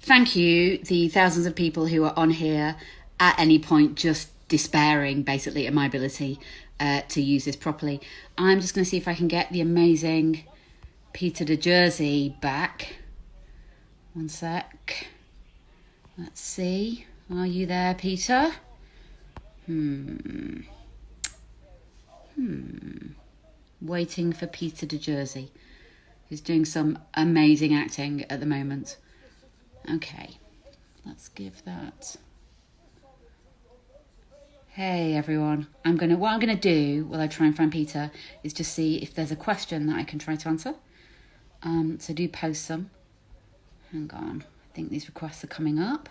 thank you, the thousands of people who are on here at any point just despairing, basically, at my ability to use this properly. I'm just going to see if I can get the amazing Peter de Jersey back. One sec. Let's see. Are you there, Peter? Waiting for Peter de Jersey, who's doing some amazing acting at the moment. Okay, let's give that. Hey everyone, what I'm gonna do while I try and find Peter is just see if there's a question that I can try to answer. So do post some. Hang on, I think these requests are coming up.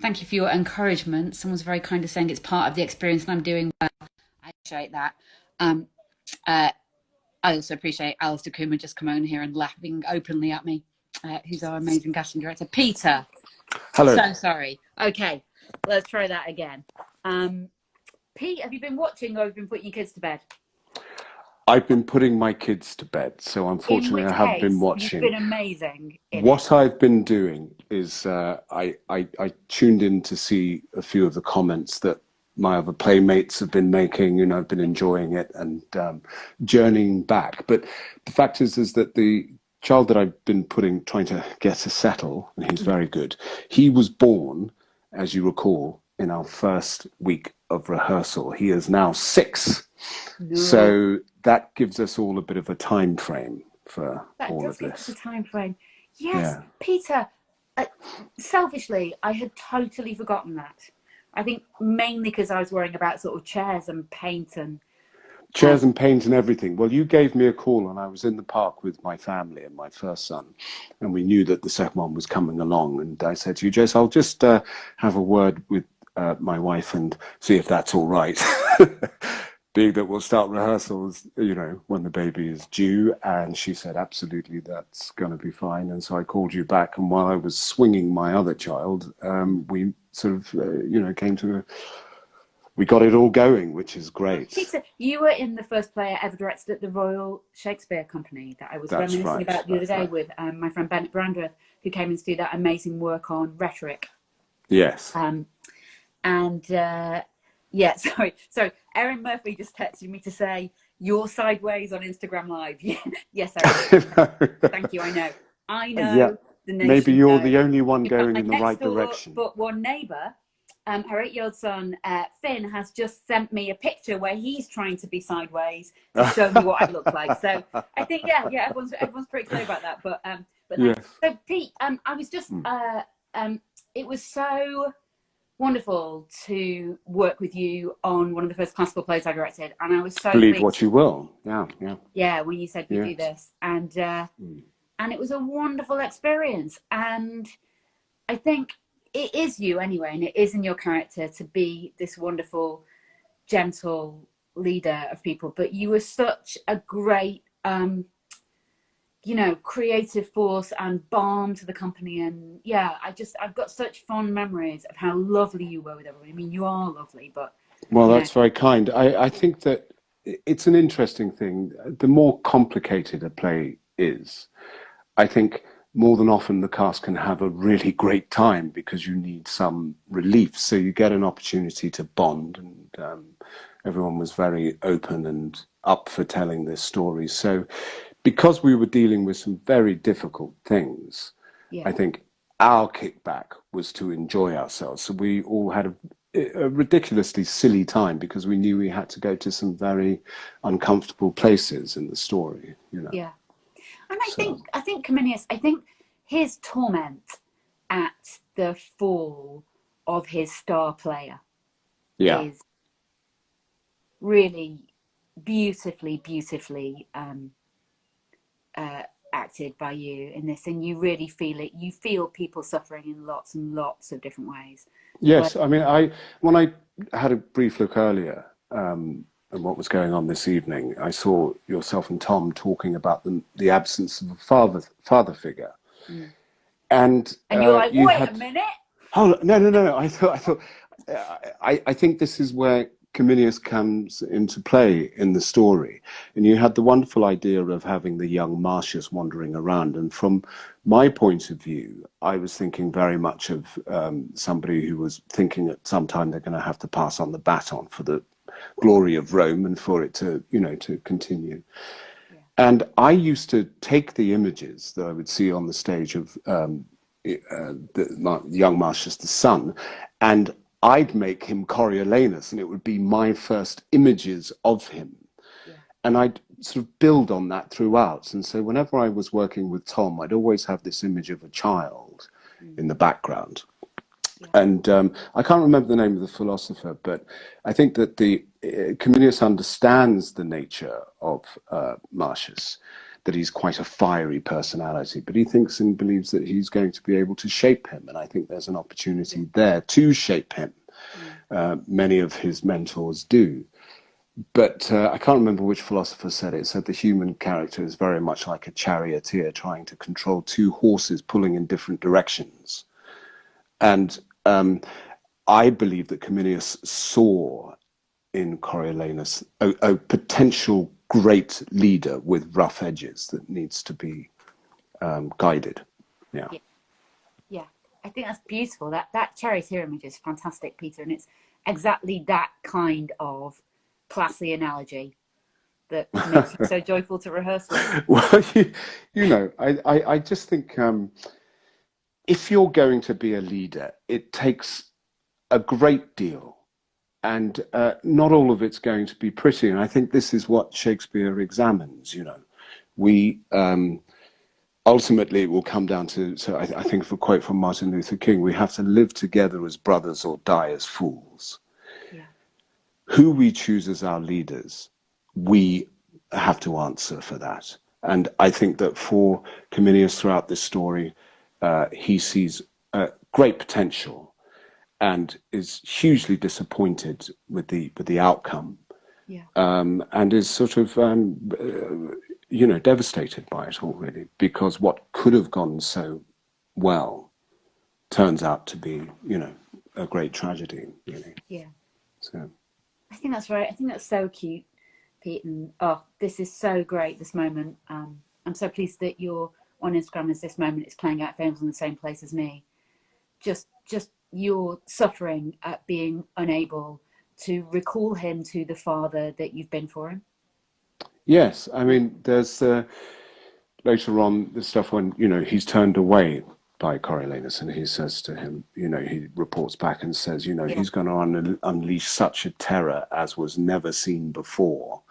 Thank you for your encouragement. Someone's very kind of saying it's part of the experience and I'm doing well. I appreciate that. I also appreciate Alistair Coomer just coming on here and laughing openly at me, who's our amazing casting director. Peter. Hello. So sorry. Okay, let's try that again. Pete, have you been watching or have you been putting your kids to bed? I've been putting my kids to bed, so unfortunately I haven't been watching. You've been amazing. What I've been doing is I tuned in to see a few of the comments that my other playmates have been making. You know, I've been enjoying it and journeying back. But the fact is that the child that I've been trying to get to settle, and he's very good, he was born, as you recall, in our first week of rehearsal. He is now 6. No. So that gives us all a bit of a time frame for all of this. That does give us a time frame. Yes, yeah. Peter, selfishly, I had totally forgotten that. I think mainly because I was worrying about sort of chairs and paint and... Chairs and paint and everything. Well, you gave me a call and I was in the park with my family and my first son. And we knew that the second one was coming along. And I said to you, Jess, I'll just have a word with my wife and see if that's all right. Being that we'll start rehearsals, you know, when the baby is due. And she said, absolutely, that's going to be fine. And so I called you back. And while I was swinging my other child, we sort of, we got it all going, which is great. Peter, you were in the first play I ever directed at the Royal Shakespeare Company that I was reminiscing about the other day with my friend Bennett Brandreth, who came in to do that amazing work on rhetoric. Yes. Yeah, sorry. So Erin Murphy just texted me to say, you're sideways on Instagram Live. Yes, Erin. Thank you, I know. Yeah. The nation maybe you're knows. the only one going in the right direction. But one neighbour, her 8-year-old son, Finn, has just sent me a picture where he's trying to be sideways to show me what I look like. So I think, yeah, everyone's pretty clear about that. But yes. So Pete, I was just, it was so wonderful to work with you on one of the first classical plays I directed, and I was so believe pleased. What you will. Yeah. When you said we do this, and it was a wonderful experience, and I think it is you anyway, and it is in your character to be this wonderful, gentle leader of people. But you were such a great creative force and balm to the company. And I've got such fond memories of how lovely you were with everybody. I mean, you are lovely, but... Well, that's very kind. I think that it's an interesting thing. The more complicated a play is, I think more than often the cast can have a really great time because you need some relief. So you get an opportunity to bond, and everyone was very open and up for telling their stories. So because we were dealing with some very difficult things, I think our kickback was to enjoy ourselves. So we all had a ridiculously silly time because we knew we had to go to some very uncomfortable places in the story, you know. Yeah. And I think Cominius, his torment at the fall of his star player is really beautifully acted by you in this, and you really feel it. You feel people suffering in lots and lots of different ways. Yes, I mean, when I had a brief look earlier at what was going on this evening, I saw yourself and Tom talking about the absence of a father figure, and you're like, wait a minute. Oh no! I thought I think this is where Comenius comes into play in the story. And you had the wonderful idea of having the young Marcius wandering around. And from my point of view, I was thinking very much of somebody who was thinking at some time they're going to have to pass on the baton for the glory of Rome and for it to, to continue. Yeah. And I used to take the images that I would see on the stage of the young Marcius, the son, and I'd make him Coriolanus, and it would be my first images of him. Yeah. And I'd sort of build on that throughout. And so whenever I was working with Tom, I'd always have this image of a child in the background. Yeah. And I can't remember the name of the philosopher, but I think that Comenius understands the nature of Marcius, that he's quite a fiery personality, but he thinks and believes that he's going to be able to shape him. And I think there's an opportunity there to shape him. Many of his mentors do. But I can't remember which philosopher said it. It said the human character is very much like a charioteer trying to control two horses pulling in different directions. And I believe that Comenius saw in Coriolanus a potential great leader with rough edges that needs to be guided. Yeah. I think that's beautiful. That charioteer image is fantastic, Peter, and it's exactly that kind of classy analogy that makes you so joyful to rehearse with. Well, I just think if you're going to be a leader, it takes a great deal. And not all of it's going to be pretty. And I think this is what Shakespeare examines, We ultimately it will come down to, so I think of a quote from Martin Luther King, we have to live together as brothers or die as fools. Yeah. Who we choose as our leaders, we have to answer for that. And I think that for Comenius throughout this story, he sees great potential and is hugely disappointed with the outcome, and is sort of devastated by it all, really, because what could have gone so well turns out to be a great tragedy, really. Yeah. So I think that's right. I think that's so cute, Pete. And this is so great. This moment. I'm so pleased that you're on Instagram as this moment is playing out. Films in the same place as me. Just you're suffering at being unable to recall him to the father that you've been for him. Yes, I mean, there's later on the stuff when he's turned away by Coriolanus, and he says to him, he reports back and says, he's going to unleash such a terror as was never seen before.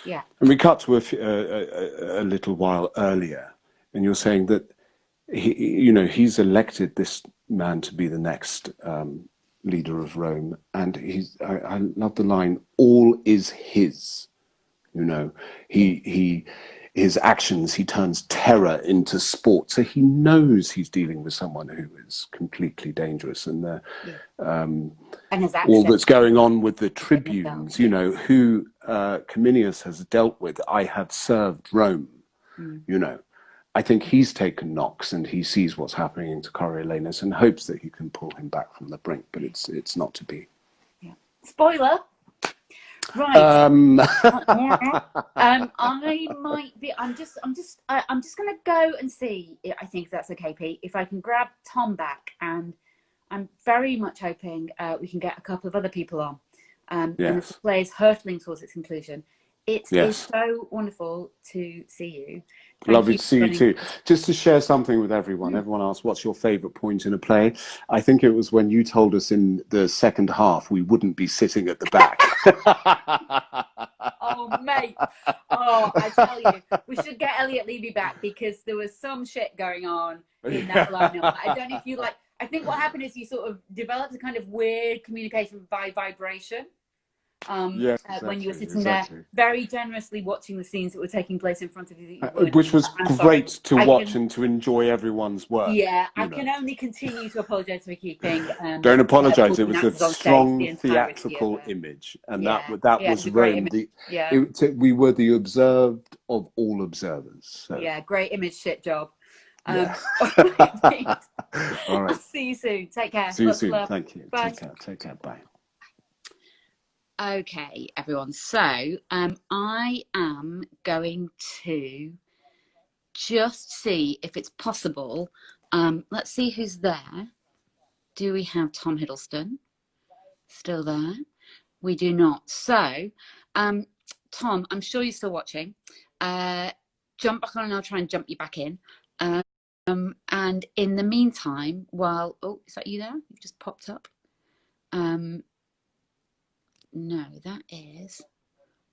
Yeah. And we cut to a little while earlier, and you're saying that he's elected this man to be the next leader of Rome, and I love the line, all is his. His actions, he turns terror into sport, so he knows he's dealing with someone who is completely dangerous. And And his all that's going on with the tribunes, who Comenius has dealt with. I have served Rome. I think he's taken knocks, and he sees what's happening to Coriolanus and hopes that he can pull him back from the brink, but it's not to be. Yeah. Spoiler. Right. I might be. I'm just going to go and see. I think if that's okay, Pete. If I can grab Tom back, and I'm very much hoping we can get a couple of other people on. And the play is hurtling towards its conclusion. It's so wonderful to see you. Lovely to see you too. Just to share something with everyone. Everyone asked, what's your favourite point in a play? I think it was when you told us in the second half we wouldn't be sitting at the back. Oh, mate. Oh, I tell you, we should get Elliot Levy back, because there was some shit going on in that lineup. I don't know if you I think what happened is you sort of developed a kind of weird communication by vibration. When you were sitting there very generously watching the scenes that were taking place in front of you, which was great to watch and to enjoy everyone's work. I can only continue to apologise for keeping. Don't apologise. It was a strong theatrical image, and that was Rome. We were the observed of all observers. So. Yeah, great image, shit job. All right. I'll see you soon. Take care. See you soon. Thank you. Bye. Take care. Bye. Okay, everyone. So, I am going to just see if it's possible. Let's see who's there. Do we have Tom Hiddleston still there? We do not. So, Tom, I'm sure you're still watching. Jump back on and I'll try and jump you back in. And in the meantime, while, oh, is that you there? You've just popped up. No, that is,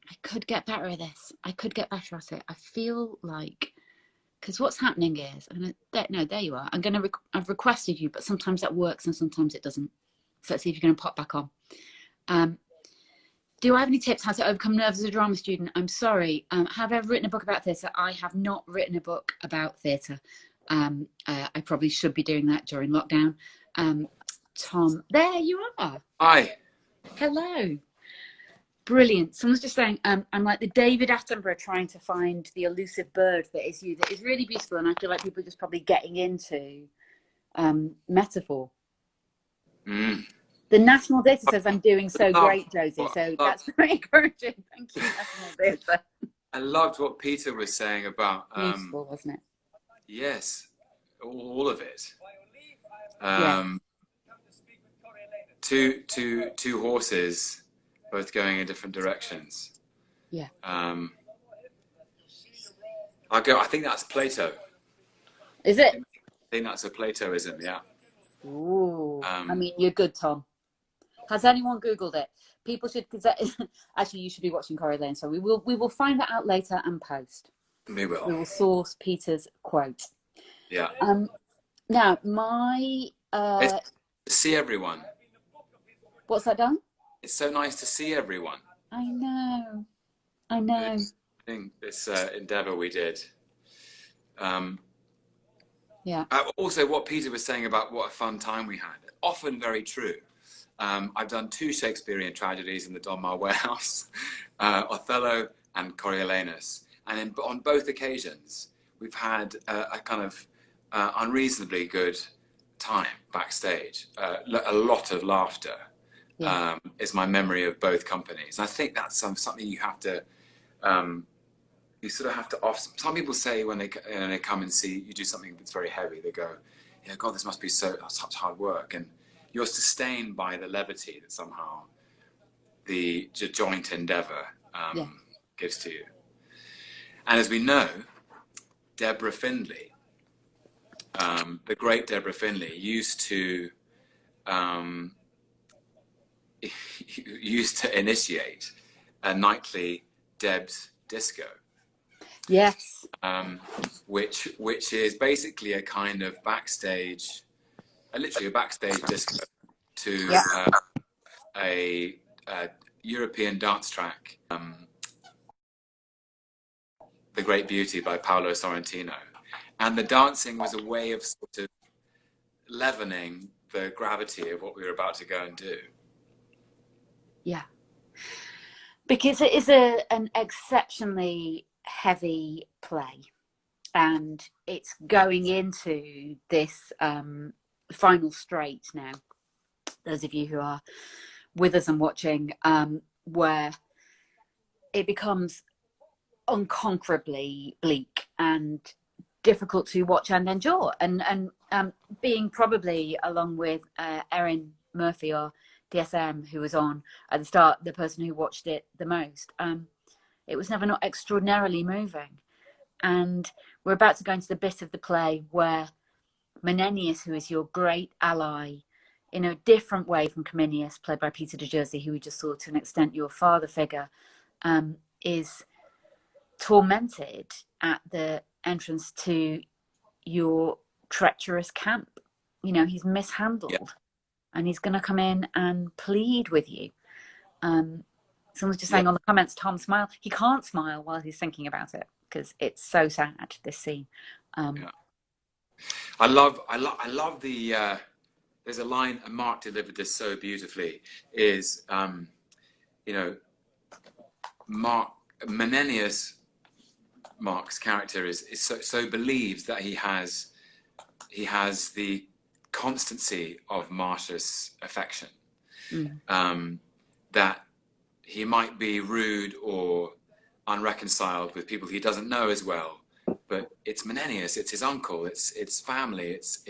I could get better at this. I could get better at it. I feel like, because what's happening is, no, there you are. I've requested you, but sometimes that works and sometimes it doesn't. So let's see if you're going to pop back on. Do I have any tips how to overcome nerves as a drama student? I'm sorry. Have I ever written a book about theatre? I have not written a book about theatre. I probably should be doing that during lockdown. Tom, there you are. Hi. Hello. Brilliant. Someone's just saying, I'm like the David Attenborough trying to find the elusive bird that is you. That is really beautiful, and I feel like people are just probably getting into metaphor. The National Theatre says I'm doing so great, Josie. So that's very encouraging. Thank you, National Theatre. I loved what Peter was saying about. Beautiful, wasn't it? Yes, all of it. Yeah. Two horses, both going in different directions. Yeah. I think that's Plato. Is it? I think that's a Platoism. Yeah. Ooh. I mean, you're good, Tom. Has anyone Googled it? People should, actually, you should be watching Coriolanus. So we will find that out later and post. We will. We will source Peter's quote. Yeah. Now, my... It's to see everyone. What's that, Dan? It's so nice to see everyone. I know. I think this endeavour we did. Yeah. Also, what Peter was saying about what a fun time we had, often very true. I've done 2 Shakespearean tragedies in the Donmar Warehouse, Othello and Coriolanus. And on both occasions, we've had a kind of unreasonably good time backstage. A lot of laughter is my memory of both companies. And I think that's something you have to, you sort of have to some people say when they come and see you do something that's very heavy, they go, yeah, God, this must be such hard work. And you're sustained by the levity that somehow the joint endeavour gives to you. And as we know, Deborah Findlay, the great Deborah Findlay, used to initiate a nightly Deb's disco. Yes. Which is basically a kind of backstage, literally a backstage disco to a European dance track, The Great Beauty by Paolo Sorrentino. And the dancing was a way of sort of leavening the gravity of what we were about to go and do. Yeah. Because it is an exceptionally heavy play. And it's going into this final straight now. Those of you who are with us and watching, where it becomes unconquerably bleak and difficult to watch and endure. And being probably, along with Erin Murphy or DSM, who was on at the start, the person who watched it the most, it was never not extraordinarily moving. And we're about to go into the bit of the play where Menenius, who is your great ally, in a different way from Cominius, played by Peter de Jersey, who we just saw, to an extent your father figure, is tormented at the entrance to your treacherous camp. You know, he's mishandled, and he's going to come in and plead with you. Someone's just saying on the comments, Tom, smile. He can't smile while he's thinking about it because it's so sad, this scene. I love the there's a line, and Mark delivered this so beautifully, is Menenius, Mark's character, is so believes that he has the constancy of Marcia's affection, that he might be rude or unreconciled with people he doesn't know as well, but it's Menenius, it's his uncle, it's family, it's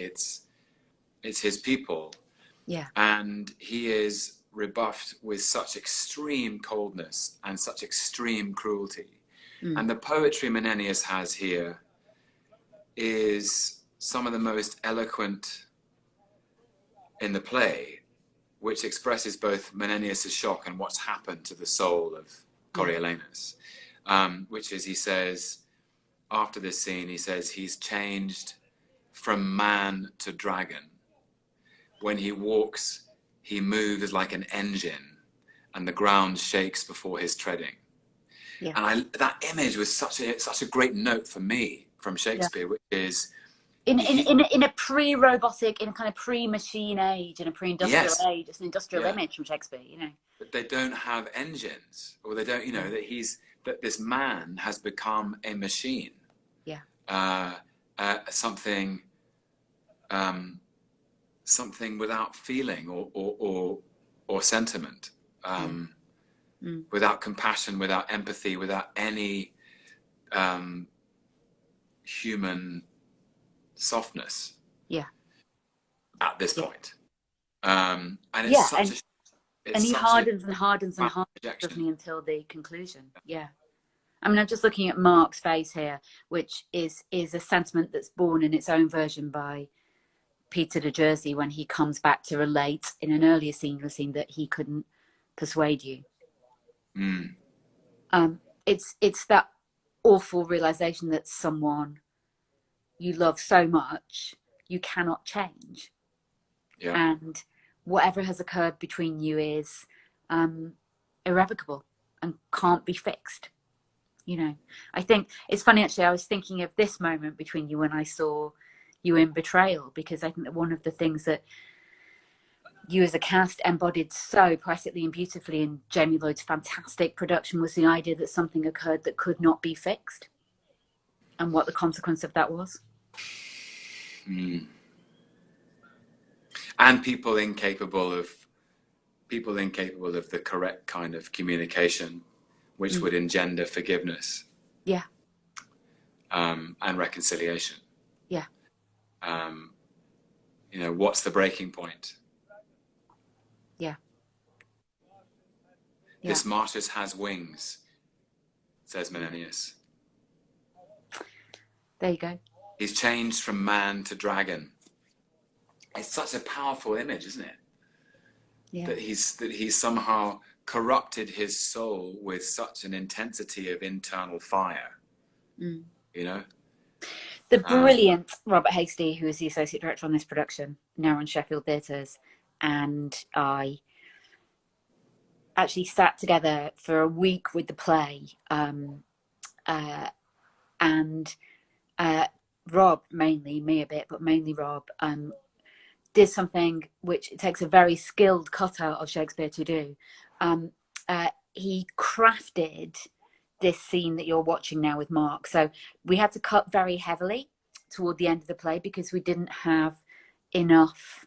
his people. Yeah. And he is rebuffed with such extreme coldness and such extreme cruelty. And the poetry Menenius has here is some of the most eloquent in the play, which expresses both Menenius' shock and what's happened to the soul of Coriolanus. Which is, he says, after this scene, he says, he's changed from man to dragon. When he walks, he moves like an engine, and the ground shakes before his treading. Yeah. And that image was such a great note for me from Shakespeare, which is in a pre-robotic, in a kind of pre-machine age, in a pre-industrial age. It's an industrial image from Shakespeare, you know. But they don't have engines, or they don't, you know, that this man has become a machine. Yeah. Something without feeling or sentiment, without compassion, without empathy, without any human softness. Yeah. At this point, and it's such a. And he hardens and hardens and hardens, doesn't he, until the conclusion? Yeah. I mean, I'm just looking at Mark's face here, which is a sentiment that's born in its own version by Peter de Jersey when he comes back to relate in an earlier scene that he couldn't persuade you. It's that awful realization that someone you love so much you cannot change, and whatever has occurred between you is irrevocable and can't be fixed. You know, I think it's funny, actually, I was thinking of this moment between you when I saw you in Betrayal, because I think that one of the things that you as a cast embodied so poetically and beautifully in Jamie Lloyd's fantastic production was the idea that something occurred that could not be fixed, and what the consequence of that was. And people incapable of the correct kind of communication, which would engender forgiveness. Yeah. And reconciliation. Yeah. You know, what's the breaking point? Yeah. This Martyrs has wings, says Menenius. There you go. He's changed from man to dragon. It's such a powerful image, isn't it? Yeah. That he's somehow corrupted his soul with such an intensity of internal fire. You know? The brilliant Robert Hastie, who is the associate director on this production, now on Sheffield Theatres, and I actually sat together for a week with the play, and Rob, mainly, me a bit, but mainly Rob, did something which it takes a very skilled cutter of Shakespeare to do. He crafted this scene that you're watching now with Mark. So we had to cut very heavily toward the end of the play because we didn't have enough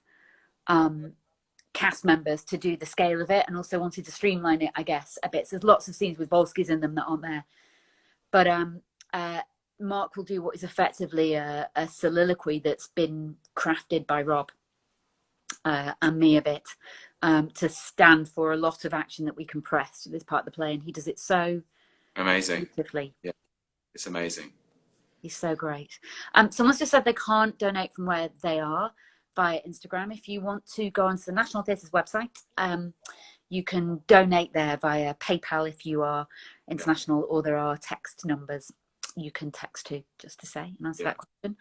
cast members to do the scale of it, and also wanted to streamline it, I guess, a bit. So there's lots of scenes with Volskys in them that aren't there. But Mark will do what is effectively a soliloquy that's been crafted by Rob and me a bit, to stand for a lot of action that we compressed to this part of the play, and he does it so amazing, beautifully. Yeah, it's amazing. He's so great. Someone's just said they can't donate from where they are via Instagram. If you want to go onto the National Theatre's website, you can donate there via PayPal if you are international, or there are text numbers you can text to, just to say and answer that question.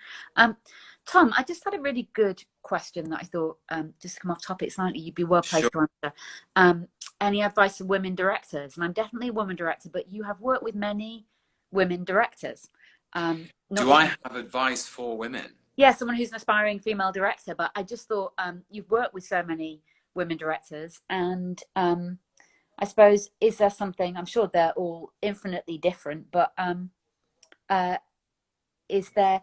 Tom, I just had a really good question that I thought, just to come off topic slightly, you'd be well placed to answer. Any advice for women directors? And I'm definitely a woman director, but you have worked with many women directors. Do I have advice for women? Yeah, someone who's an aspiring female director, but I just thought, you've worked with so many women directors, and I suppose, is there something, I'm sure they're all infinitely different, but is there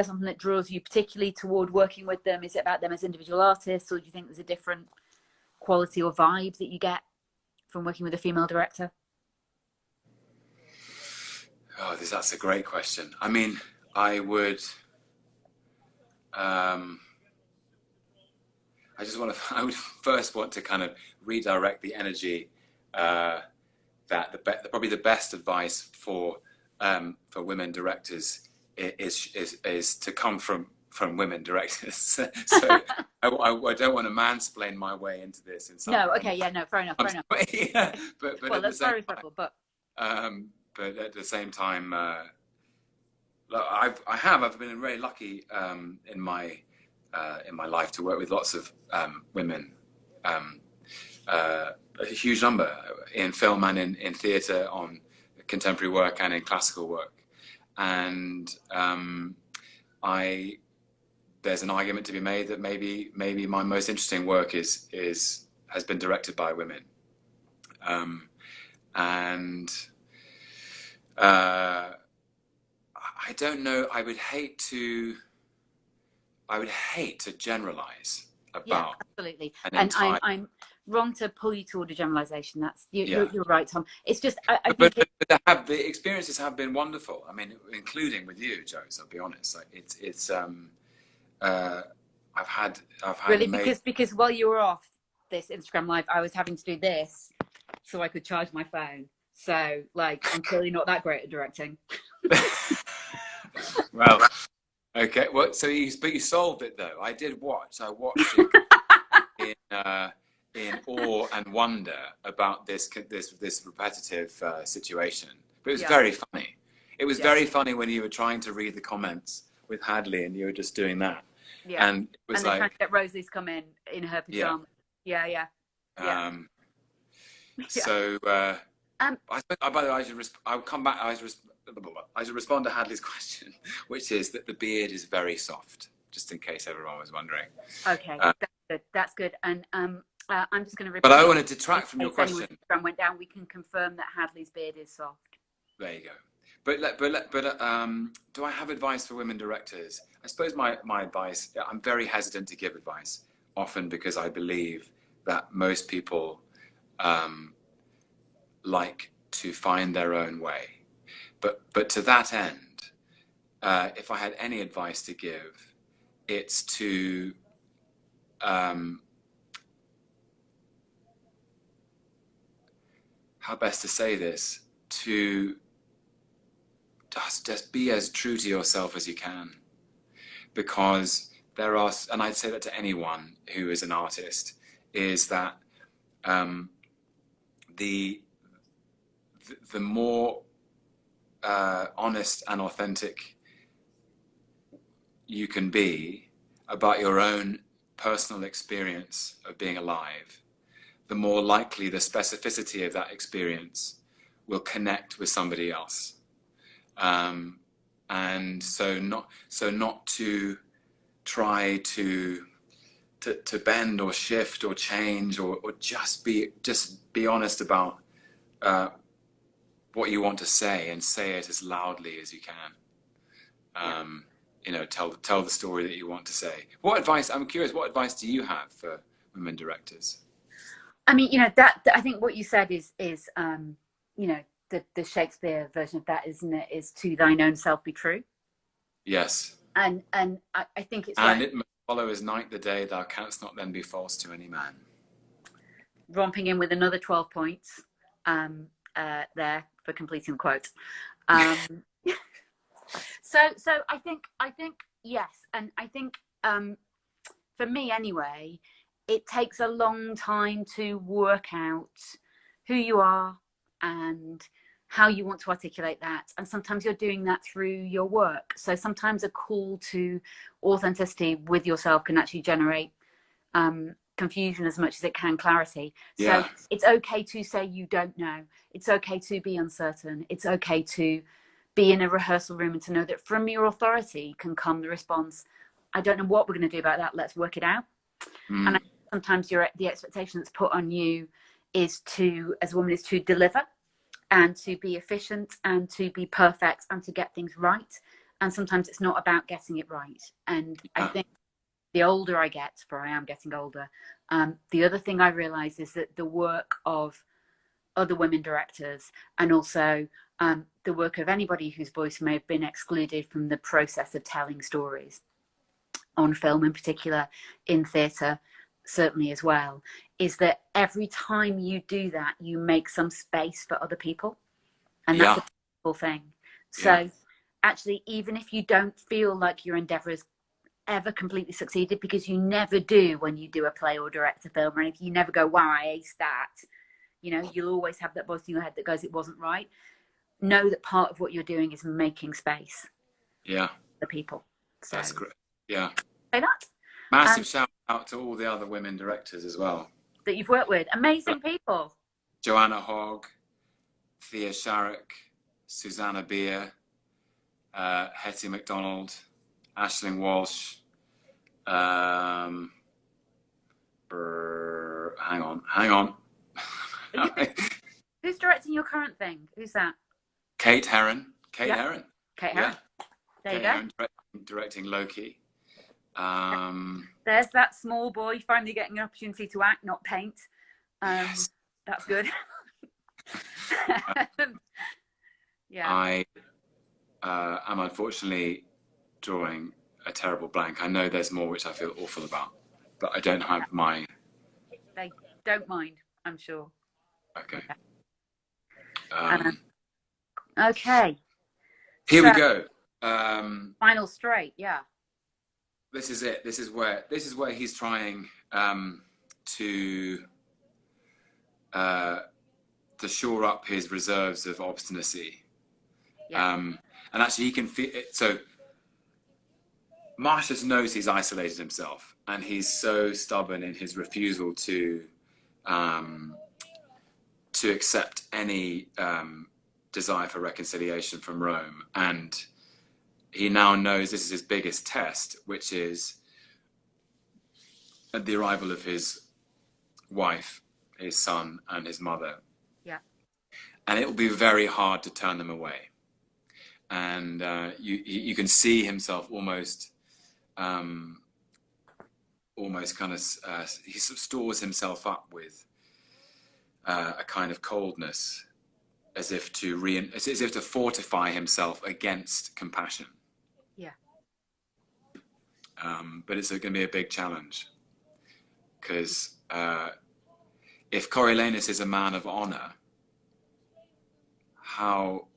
something that draws you particularly toward working with them? Is it about them as individual artists, or do you think there's a different quality or vibe that you get from working with a female director? Oh, that's a great question. I mean, I would. I would first want to kind of redirect the energy. Probably the best advice for women directors is to come from women directors. So I don't want to mansplain my way into this. No, okay, yeah, no, fair enough. Yeah, but well, that's very respectful. But at the same time, I've been very lucky in my life to work with lots of women, a huge number in film and in theatre, on contemporary work and in classical work. And there's an argument to be made that maybe my most interesting work has been directed by women. I don't know. I would hate to generalize about. Absolutely. And I'm wrong to pull you toward a generalization. That's you're right, Tom. It's just I think the experiences have been wonderful. I mean, including with you, Josie. I'll be honest. Like it's I've had really because while you were off this Instagram live, I was having to do this so I could charge my phone. So like, I'm clearly not that great at directing. Well, okay. Well, but you solved it though. I watched it in awe and wonder about this repetitive situation. But it was very funny. It was very funny when you were trying to read the comments with Hadley and you were just doing that. Yeah. And it was trying to get Rosalie to come in her pajamas. Yeah. So by the way, I'll come back. I should respond to Hadley's question, which is that the beard is very soft, just in case everyone was wondering. Okay, that's good. And I'm just going to repeat. But I don't want to detract from your question. Went down. We can confirm that Hadley's beard is soft. There you go. But do I have advice for women directors? I suppose my advice. I'm very hesitant to give advice, often because I believe that most people like to find their own way. But to that end, if I had any advice to give, it's to how best to say this, to just be as true to yourself as you can, because there are, and I'd say that to anyone who is an artist, is that the more honest and authentic you can be about your own personal experience of being alive, the more likely the specificity of that experience will connect with somebody else. And so not to try to bend or shift or change or just be honest about what you want to say, and say it as loudly as you can. Tell the story that you want to say. I'm curious, what advice do you have for women directors? I mean, that I think what you said is the Shakespeare version of that, isn't it? Is to thine own self be true. Yes. And I think it's and it must follow as night the day, thou canst not then be false to any man. Romping in with another 12 points there for completing the quote. So I think yes, and I think for me anyway, it takes a long time to work out who you are and how you want to articulate that, and sometimes you're doing that through your work. So sometimes a call to authenticity with yourself can actually generate confusion as much as it can clarity. So it's okay to say you don't know. It's okay to be uncertain. It's okay to be in a rehearsal room and to know that from your authority can come the response, I don't know what we're going to do about that, let's work it out. And sometimes the expectation that's put on you is to, as a woman, is to deliver and to be efficient and to be perfect and to get things right. And sometimes it's not about getting it right. And I think the older I get, for I am getting older, the other thing I realize is that the work of other women directors, and also the work of anybody whose voice may have been excluded from the process of telling stories, on film in particular, in theatre certainly as well, is that every time you do that, you make some space for other people. And that's a powerful thing. So actually, even if you don't feel like your endeavour has ever completely succeeded, because you never do when you do a play or direct a film, or anything, you never go, wow, I aced that. You know, you'll always have that voice in your head that goes, it wasn't right. Know that part of what you're doing is making space for people. So that's great. Yeah. Say that. Massive shout out to all the other women directors as well that you've worked with. Amazing people. Joanna Hogg, Thea Sharrock, Susanna Beer, Hetty MacDonald, Aisling Walsh. Hang on. Who's directing your current thing? Who's that? Kate Herron. Kate Herron. Kate Herron. There you go. Herron directing Loki. There's that small boy finally getting an opportunity to act, not paint. Yes. That's good. I am unfortunately drawing a terrible blank. I know there's more which I feel awful about, but I don't have my... They don't mind, I'm sure. Okay. Okay. Here we go. Final straight, yeah. This is it. This is where he's trying to shore up his reserves of obstinacy. And actually he can feel it. So Marcius knows he's isolated himself, and he's so stubborn in his refusal to accept any desire for reconciliation from Rome. And he now knows this is his biggest test, which is at the arrival of his wife, his son, and his mother. Yeah. And it will be very hard to turn them away. And you can see himself almost kind of, he sort of stores himself up with a kind of coldness, as if to fortify himself against compassion. Yeah. But it's going to be a big challenge, because if Coriolanus is a man of honor, how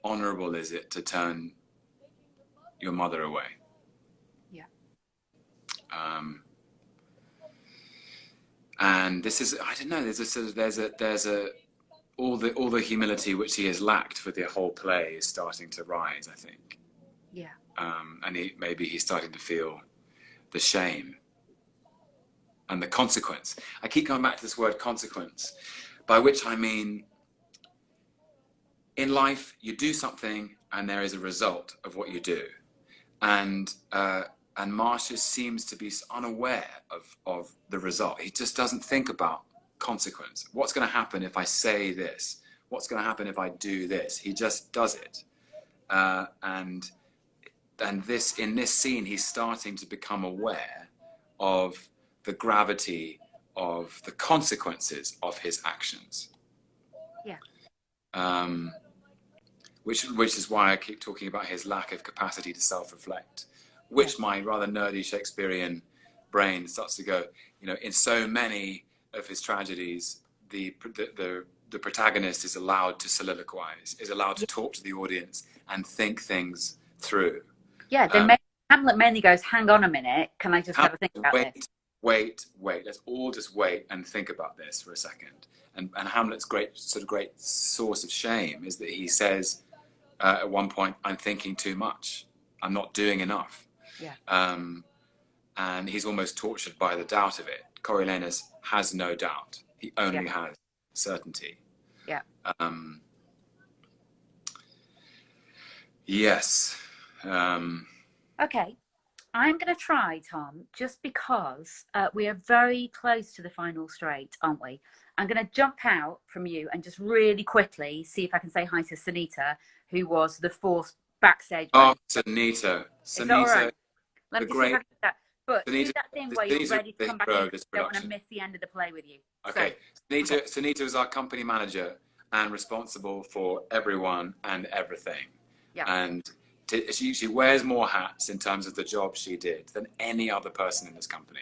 honorable is it to turn your mother away? Yeah. And this is, I don't know, there's all the humility which he has lacked for the whole play is starting to rise, I think. Yeah. And maybe he's starting to feel the shame and the consequence. I keep coming back to this word consequence, by which I mean, in life, you do something and there is a result of what you do. And Marcius seems to be unaware of the result. He just doesn't think about consequence. What's going to happen if I say this? What's going to happen if I do this? He just does it. And in this scene, he's starting to become aware of the gravity of the consequences of his actions. Yeah. Which is why I keep talking about his lack of capacity to self-reflect, which my rather nerdy Shakespearean brain starts to go, in so many of his tragedies, the protagonist is allowed to soliloquize, is allowed to talk to the audience and think things through. Yeah, Hamlet mainly goes, hang on a minute, can I just have a think about this? Wait, let's all just wait and think about this for a second. And Hamlet's great source of shame is that he says at one point, I'm thinking too much. I'm not doing enough. Yeah. And he's almost tortured by the doubt of it. Coriolanus has no doubt. He only has certainty. Yeah. Yes. Okay. I'm going to try, Tom, just because we are very close to the final straight, aren't we? I'm going to jump out from you and just really quickly see if I can say hi to Sunita, who was the fourth backstage. Oh, Sunita. Is that all right? Let me see if I can do that. But do Sunita, that thing where you're Sunita ready to the come back hero in of this because you don't want to production. miss the end of the play with you. Okay, So, Sunita is our company manager and responsible for everyone and everything. yeah. And she wears more hats in terms of the job she did than any other person in this company.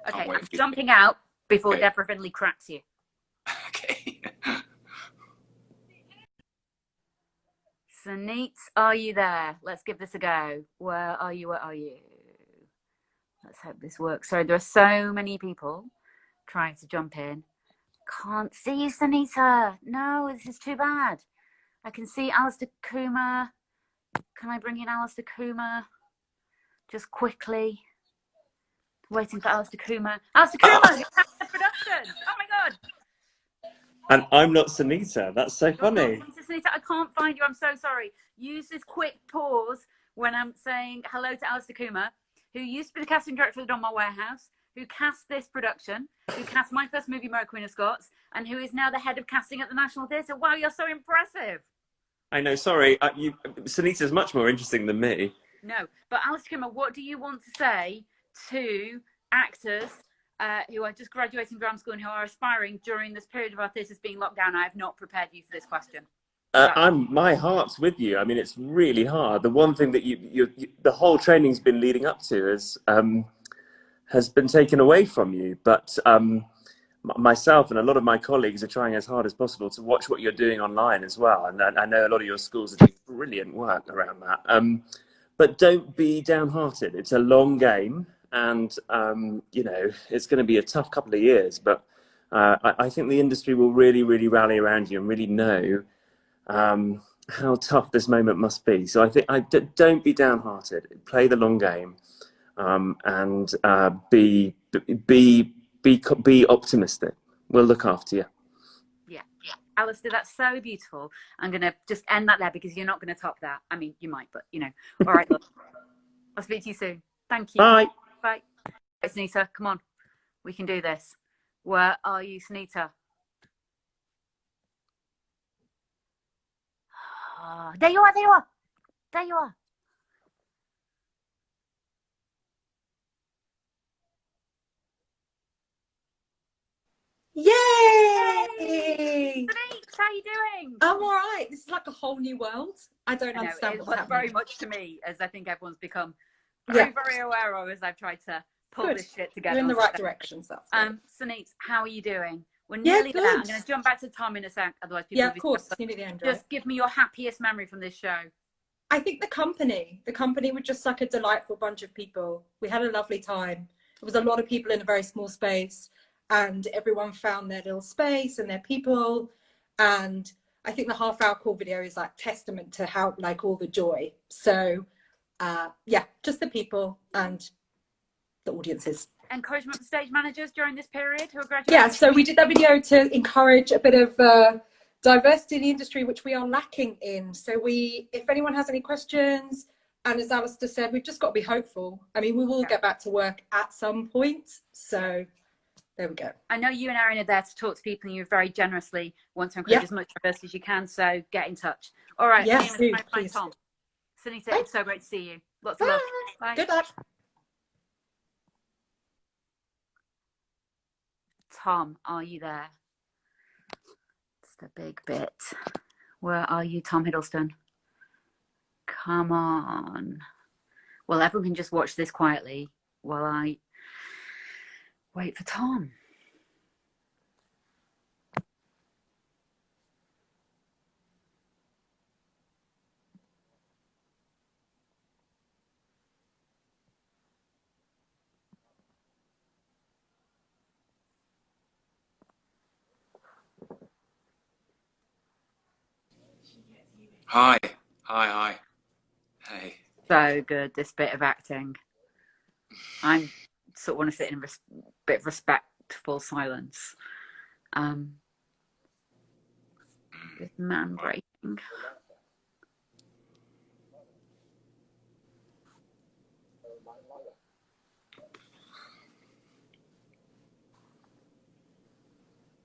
Okay, I'm jumping out before Deborah Finley cracks you. Okay. Sunita, are you there? Let's give this a go. Where are you? Where are you? Let's hope this works. Sorry, there are so many people trying to jump in. Can't see you, Sunita. No, this is too bad. I can see Alistair Coomer. Can I bring in Alistair Coomer? Just quickly. Waiting for Alistair Coomer. Alistair Coomer, who's having the production. Oh my God. And I'm not Sunita. That's so funny. Sunita, I can't find you. I'm so sorry. Use this quick pause when I'm saying hello to Alistair Coomer, who used to be the casting director of the Donmar Warehouse, who cast this production, who cast my first movie, Mary Queen of Scots, and who is now the head of casting at the National Theatre. Wow, you're so impressive. I know, sorry. Sunita's much more interesting than me. No, but Alistair Coomer, what do you want to say to actors who are just graduating drama school and who are aspiring during this period of our theatres being locked down? I have not prepared you for this question. My heart's with you. I mean, it's really hard. The one thing that the whole training's been leading up to has been taken away from you. But myself and a lot of my colleagues are trying as hard as possible to watch what you're doing online as well. And I know a lot of your schools are doing brilliant work around that. But don't be downhearted. It's a long game, and you know, it's going to be a tough couple of years. But I think the industry will really, really rally around you and really know how tough this moment must be. So I think don't be downhearted. Play the long game, and be optimistic. We'll look after you. Yeah. Alistair, that's so beautiful. I'm going to just end that there because you're not going to top that. I mean, you might, but you know. All right, look. I'll speak to you soon. Thank you. Bye. Bye. Right, Sunita, come on. We can do this. Where are you, Sunita? There you are, there you are. There you are. Yay! Denise, how are you doing? I'm all right. This is like a whole new world. I don't understand what's happening. Very much to me, as I think everyone's become very aware of as I've tried to pull this shit together. You're in the right direction, so that's right. Sunita, how are you doing? We're nearly there. I'm going to jump back to Tom in a sec, otherwise people will be... of course, it's nearly the end, Just give me your happiest memory from this show. I think the company were just like a delightful bunch of people. We had a lovely time. There was a lot of people in a very small space, and everyone found their little space and their people. And I think the half-hour call video is like testament to how, like, all the joy. So just the people and the audiences. Encouragement for stage managers during this period who are graduating? Yeah, so we did that video to encourage a bit of diversity in the industry, which we are lacking in. So if anyone has any questions, and as Alistair said, we've just got to be hopeful. I mean, we will get back to work at some point. So there we go. I know you and Erin are there to talk to people, and you very generously want to encourage as much diversity as you can. So get in touch. All right. Yes, please. Tom. Sunita, it's so great to see you. Lots of love. Bye. Good luck. Tom, are you there? Just a big bit. Where are you, Tom Hiddleston? Come on. Well, everyone can just watch this quietly while I wait for Tom. Hi. Hey. So good, this bit of acting. I sort of want to sit in a bit of respectful silence. This man breaking.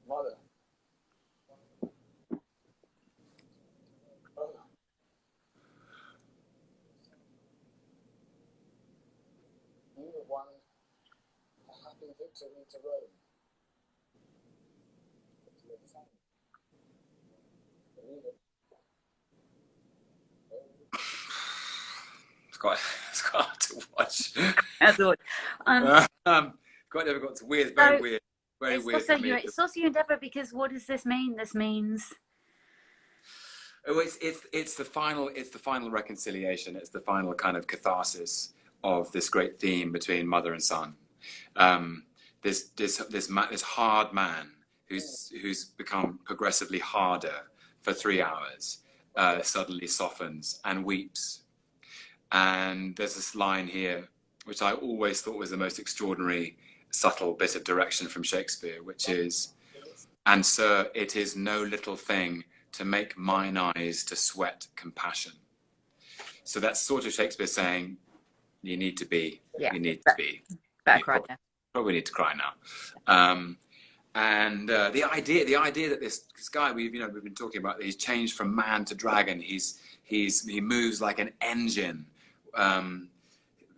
Mother. You were one It's quite hard to watch. That's all. Quite difficult to weird, So very weird, very it's weird also for me. it's also your endeavour, because what does this mean? This means Oh, it's the final reconciliation. It's the final kind of catharsis of this great theme between mother and son. This hard man who's become progressively harder for 3 hours suddenly softens and weeps. And there's this line here which I always thought was the most extraordinary, subtle bit of direction from Shakespeare, which is, "And sir, it is no little thing to make mine eyes to sweat compassion." So that's sort of Shakespeare saying, you need to be, better cry now. Probably need to cry now. And the idea that this guy we've been talking about, he's changed from man to dragon. He moves like an engine.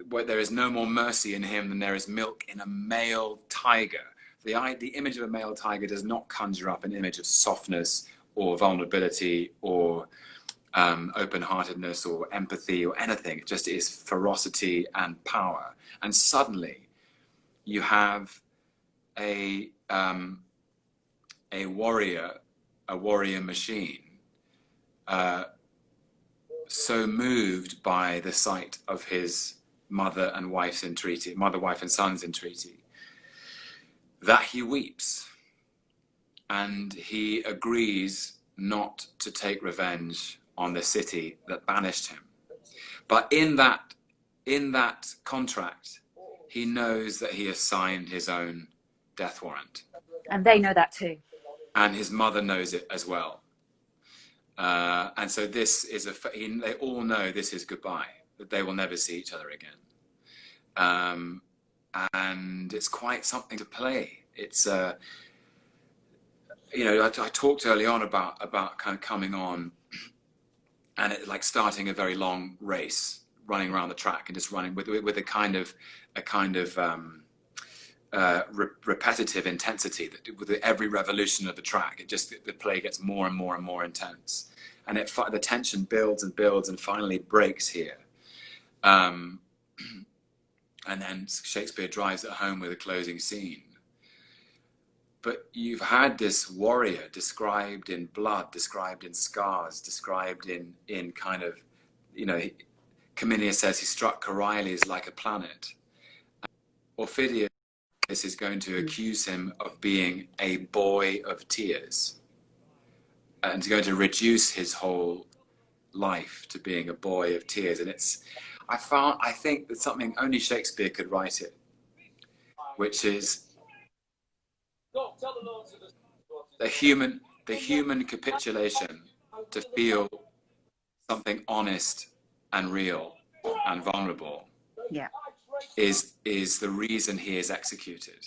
Where there is no more mercy in him than there is milk in a male tiger. The image of a male tiger does not conjure up an image of softness or vulnerability or open-heartedness or empathy or anything. It just is ferocity and power. And suddenly you have a warrior machine, so moved by the sight of his mother, wife and son's entreaty, that he weeps, and he agrees not to take revenge on the city that banished him. But in that contract, he knows that he has signed his own death warrant. And they know that too. And his mother knows it as well. And so this is they all know this is goodbye, that they will never see each other again. And it's quite something to play. It's, I talked early on about kind of coming on and it like starting a very long race, running around the track and just running with a kind of repetitive intensity that with every revolution of the track, the play gets more and more and more intense, and the tension builds and builds and finally breaks here. And then Shakespeare drives it home with a closing scene. But you've had this warrior described in blood, described in scars, described in kind of, Cominius says he struck Coriolanus like a planet. Orpheus is going to accuse him of being a boy of tears and going to reduce his whole life to being a boy of tears. And I think that something only Shakespeare could write it, which is the human capitulation to feel something honest and real and vulnerable. Yeah. Is the reason he is executed.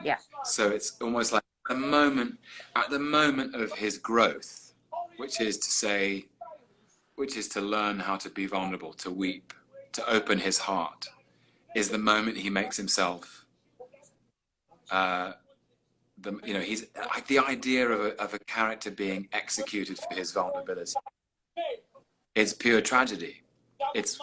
Yeah. So it's almost like at the moment of his growth, which is to learn how to be vulnerable, to weep, to open his heart, is the moment he makes himself. He's like the idea of a character being executed for his vulnerability. It's pure tragedy. It's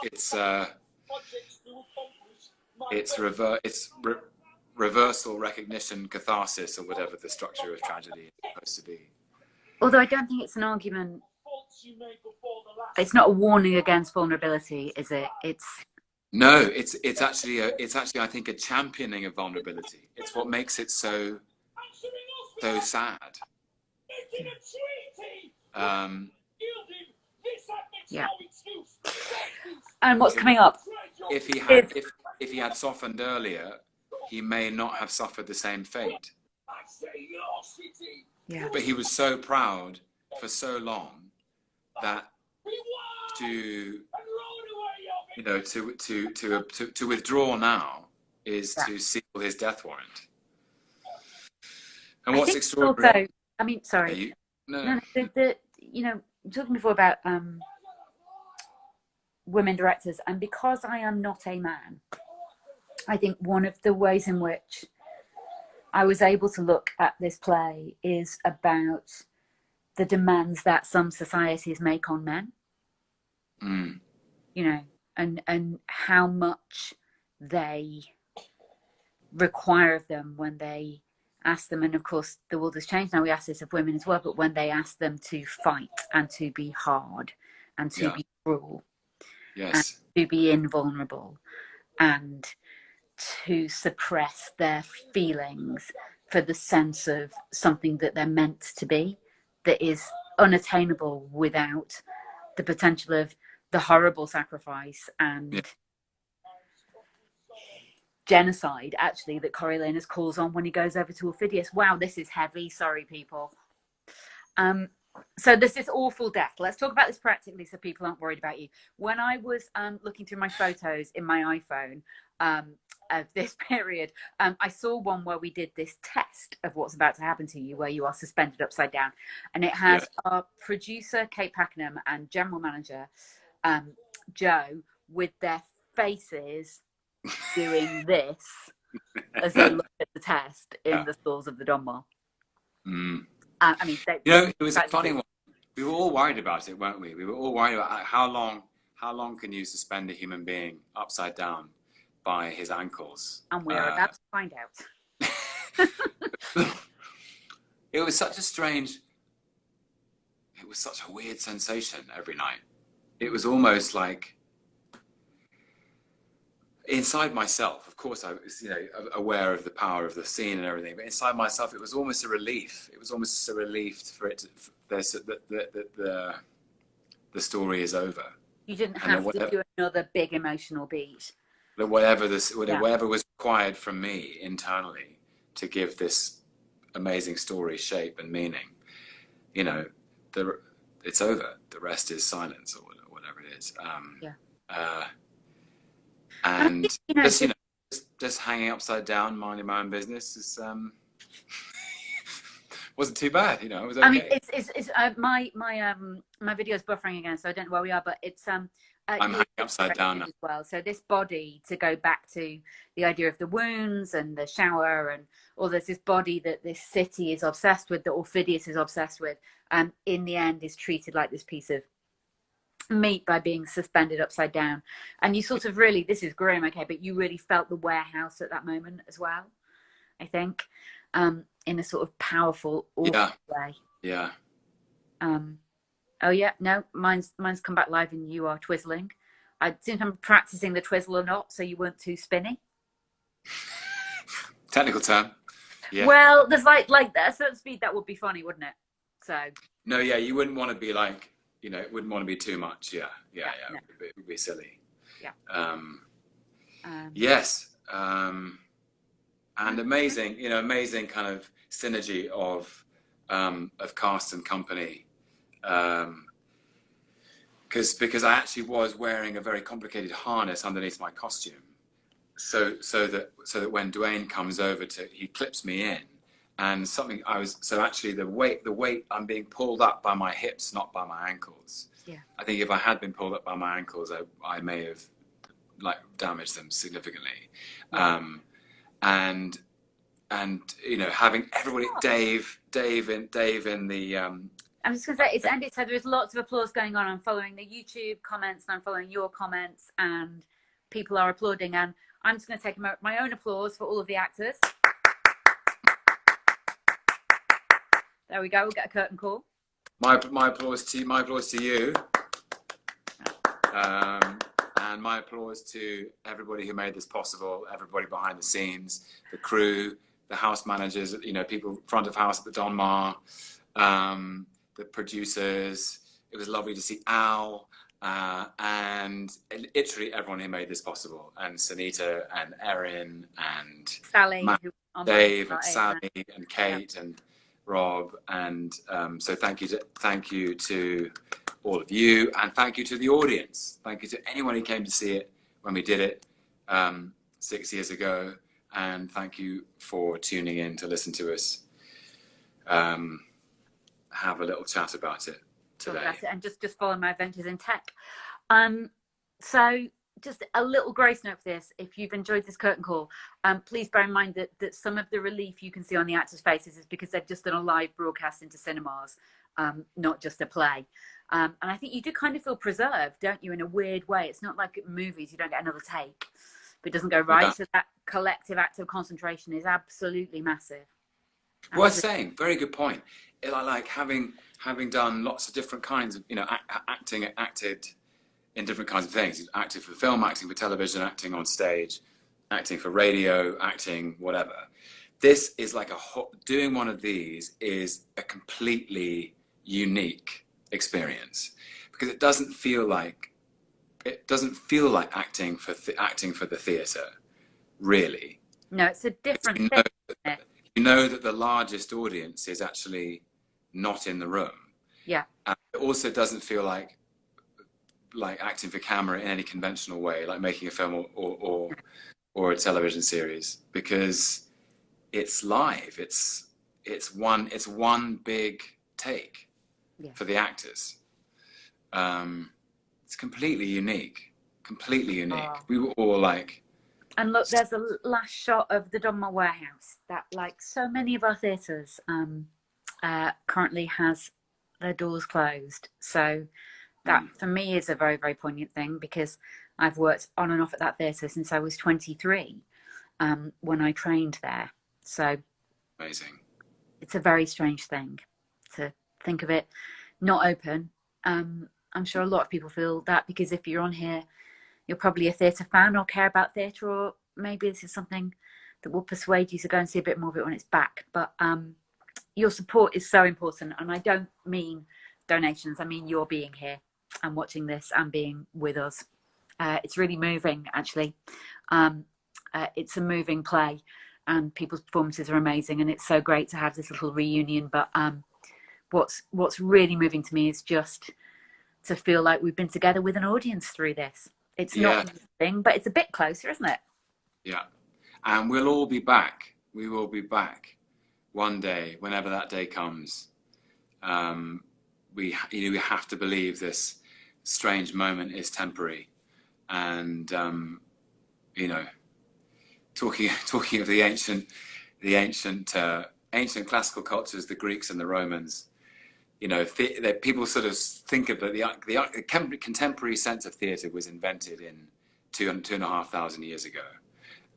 reversal, recognition, catharsis, or whatever the structure of tragedy is supposed to be. Although I don't think it's an argument. It's not a warning against vulnerability, is it? No, it's actually I think a championing of vulnerability. It's what makes it so sad. Yeah. And what's coming up? If he had softened earlier, he may not have suffered the same fate. Yeah. But he was so proud for so long that to withdraw now is to seal his death warrant. And what's extraordinary? Also, sorry. No. Talking before about women directors, and because I am not a man, I think one of the ways in which I was able to look at this play is about the demands that some societies make on men, you know, and how much they require of them when they ask them. And of course, the world has changed now. We ask this of women as well, but when they ask them to fight and to be hard and to be cruel, and to be invulnerable and to suppress their feelings for the sense of something that they're meant to be, that is unattainable without the potential of the horrible sacrifice and genocide, actually, that Coriolanus calls on when he goes over to Ophidius. Wow, this is heavy. Sorry, people. So there's this awful death. Let's talk about this practically so people aren't worried about you. When I was looking through my photos in my iPhone of this period, I saw one where we did this test of what's about to happen to you, where you are suspended upside down. And it has our producer, Kate Pakenham, and general manager, Joe, with their faces doing this as they look at the test in the stalls of the Donmar. I mean, it was a funny one. We were all worried about it, weren't we? We were all worried about how long can you suspend a human being upside down by his ankles? And we're about to find out. It was such a weird sensation every night. It was almost like, inside myself, of course, I was, aware of the power of the scene and everything, but inside myself, it was almost a relief. It was almost a relief for it that the story is over. You didn't have to do another big emotional beat. That whatever was required from me internally to give this amazing story shape and meaning, it's over. The rest is silence, or whatever it is. And just hanging upside down, minding my own business is wasn't too bad. It was okay. I mean, it's my video's buffering again, so I don't know where we are, but it's I'm hanging upside down now as well. So this body, to go back to the idea of the wounds and the shower and all this body that this city is obsessed with, that Ophidius is obsessed with, in the end is treated like this piece of meat by being suspended upside down. And you sort of really, this is grim, okay, but you really felt the warehouse at that moment as well, I think, in a sort of powerful, awful way. Yeah. Oh yeah, no, mine's come back live and you are twizzling. I think I'm practicing the twizzle or not, so you weren't too spinny. Technical term. Yeah. Well, there's like at a certain speed that would be funny, wouldn't it? So. No, yeah, you wouldn't want to be like, it wouldn't want to be too much. Yeah. No. It would be silly. Yeah. Yes. And amazing kind of synergy of cast and company. Because I actually was wearing a very complicated harness underneath my costume. So that when Dwayne comes over he clips me in. And actually the weight, I'm being pulled up by my hips, not by my ankles. Yeah. I think if I had been pulled up by my ankles, I may have damaged them significantly. Yeah. And having everybody, Dave in the, I'm just going to say it's ended, so there is lots of applause going on. I'm following the YouTube comments and I'm following your comments and people are applauding, and I'm just going to take my own applause for all of the actors. There we go. We'll get a curtain call. My applause to you. And my applause to everybody who made this possible, everybody behind the scenes, the crew, the house managers, people front of house at the Donmar, the producers. It was lovely to see Al, and literally everyone who made this possible, and Sunita and Erin and Sally, Matt, Dave and Sally and Kate and Rob, and so thank you to all of you, and thank you to the audience. Thank you to anyone who came to see it when we did it 6 years ago, and thank you for tuning in to listen to us have a little chat about it today. And just follow my adventures in tech. So just a little grace note for this. If you've enjoyed this curtain call, please bear in mind that some of the relief you can see on the actors' faces is because they've just done a live broadcast into cinemas, not just a play. And I think you do kind of feel preserved, don't you, in a weird way? It's not like movies, you don't get another take, but it doesn't go right. Yeah. So that collective act of concentration is absolutely massive. Worth saying, very good point. Like having done lots of different kinds of, acted in different kinds of things. Acting for film, acting for television, acting on stage, acting for radio, acting whatever. This is like doing one of these is a completely unique experience, because it doesn't feel like acting for the theatre, really. No, it's a different thing. You know that the largest audience is actually not in the room. Yeah. And it also doesn't feel like acting for camera in any conventional way, like making a film or a television series, because it's live. It's one big take for the actors. It's completely unique. We were all like. And look, there's a last shot of the Donmar Warehouse that, like so many of our theatres, currently has their doors closed. So that for me is a very, very poignant thing, because I've worked on and off at that theatre since I was 23, when I trained there. So amazing. It's a very strange thing to think of it not open. I'm sure a lot of people feel that, because if you're on here, you're probably a theatre fan or care about theatre, or maybe this is something that will persuade you to go and see a bit more of it when it's back. But your support is so important, and I don't mean donations. I mean you're being here and watching this and being with us. It's really moving, actually. It's a moving play, and people's performances are amazing, and it's so great to have this little reunion. But what's really moving to me is just to feel like we've been together with an audience through this. It's not a thing, but it's a bit closer, isn't it? Yeah. And we'll all be back. We will be back one day, whenever that day comes. We have to believe this strange moment is temporary. And, talking of the ancient classical cultures, the Greeks and the Romans, people sort of think of the contemporary sense of theatre was invented in 2,500 years ago,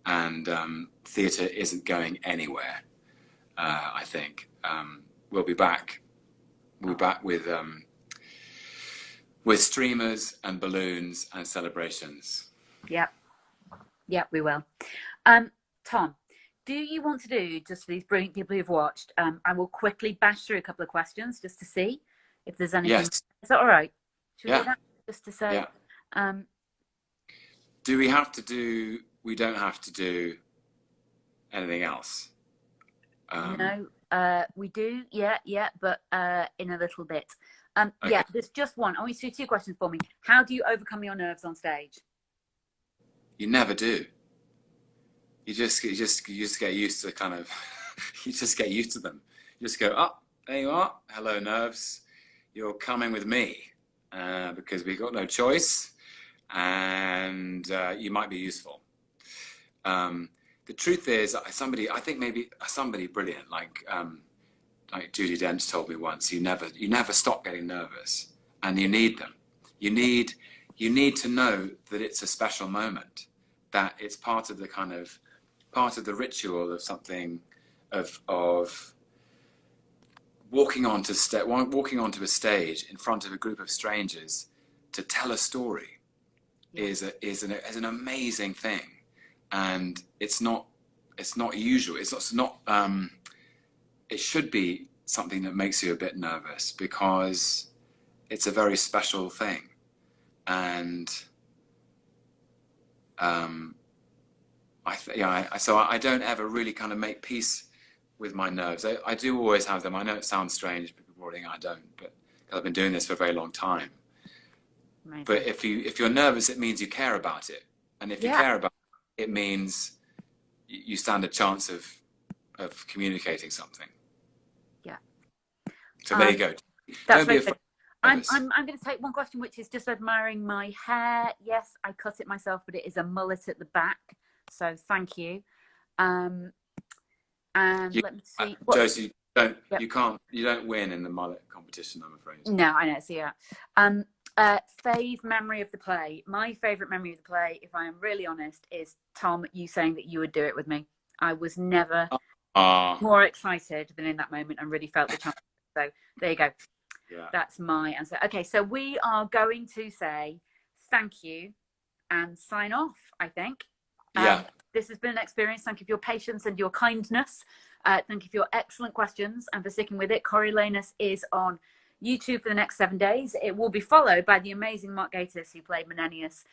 and theatre isn't going anywhere. I think we'll be back. We'll be back with streamers and balloons and celebrations. Yep, we will. Tom, do you want to do, just for these brilliant people who've watched, I will quickly bash through a couple of questions just to see if there's anything. Yes. Is that all right? Should we Yeah. do that? Just to say. Yeah. Do we have to do, we don't have to do anything else? No, we do. Yeah, but in a little bit. Okay. Yeah, there's just one. I want you to do 2 questions for me. How do you overcome your nerves on stage? You never do. You just get used to kind of, you just get used to them. You just go, oh, there you are. Hello, nerves. You're coming with me because we've got no choice, and you might be useful. The truth is, I think maybe somebody brilliant, like Judi Dench told me once, you never stop getting nervous, and you need them. You need to know that it's a special moment, that it's part of the ritual of something, of walking onto a stage in front of a group of strangers to tell a story is an amazing thing, and it's not usual. It's not. It should be something that makes you a bit nervous, because it's a very special thing, and so I don't ever really kind of make peace with my nerves. I do always have them. I know it sounds strange, but people think I don't, but I've been doing this for a very long time. Amazing. But if you're nervous, it means you care about it, and if you care about it, it means you stand a chance of communicating something. Yeah. So there you go. That's Don't be very afraid. good. I'm going to take one question, which is just admiring my hair. Yes, I cut it myself, but it is a mullet at the back. So thank you. And let me see. Josie, Yep. you don't win in the mullet competition, I'm afraid. No, I know. So yeah. Fave memory of the play. My favourite memory of the play, if I am really honest, is Tom, you saying that you would do it with me. I was never more excited than in that moment and really felt the chance. So there you go. Yeah. That's my answer. Okay, so we are going to say thank you and sign off, I think. Yeah. This has been an experience. Thank you for your patience and your kindness. Thank you for your excellent questions and for sticking with it. Coriolanus is on YouTube for the next 7 days. It will be followed by the amazing Mark Gatiss, who played Menenius,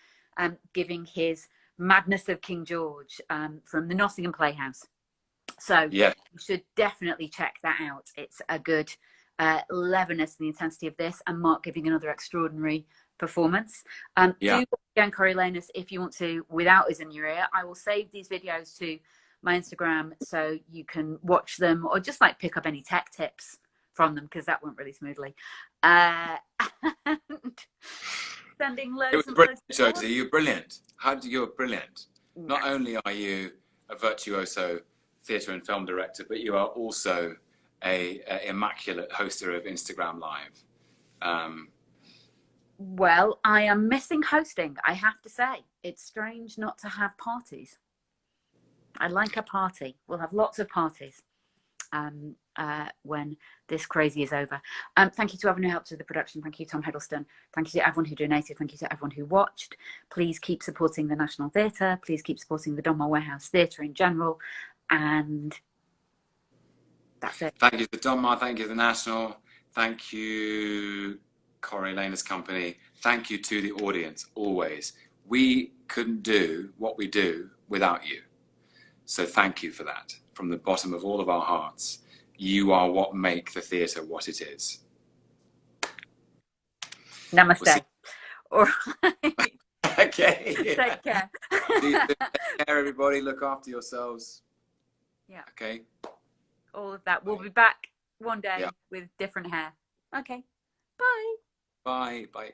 giving his Madness of King George from the Nottingham Playhouse. So you should definitely check that out. It's a good leverness and the intensity of this, and Mark giving another extraordinary performance. Do watch again Coriolanus if you want to without us in your ear. I will save these videos to my Instagram so you can watch them or just like pick up any tech tips from them, because that went really smoothly. And sending loads. It was brilliant, Josie. You're brilliant. You're brilliant. Not only are you a virtuoso theatre and film director, but you are also a immaculate hoster of Instagram Live. Well, I am missing hosting, I have to say. It's strange not to have parties. I like a party. We'll have lots of parties when this crazy is over. Thank you to everyone who helped with the production. Thank you, Tom Hiddleston. Thank you to everyone who donated. Thank you to everyone who watched. Please keep supporting the National Theatre. Please keep supporting the Donmar Warehouse Theatre in general. And that's it. Thank you to Donmar. Thank you to the National. Thank you, Coriolanus Company. Thank you to the audience, always. We couldn't do what we do without you. So thank you for that. From the bottom of all of our hearts, you are what make the theatre what it is. Namaste. All right. Okay. Take care. Take care, everybody. Look after yourselves. Yeah. Okay. All of that. We'll be back one day with different hair. Okay. Bye. Bye. Bye.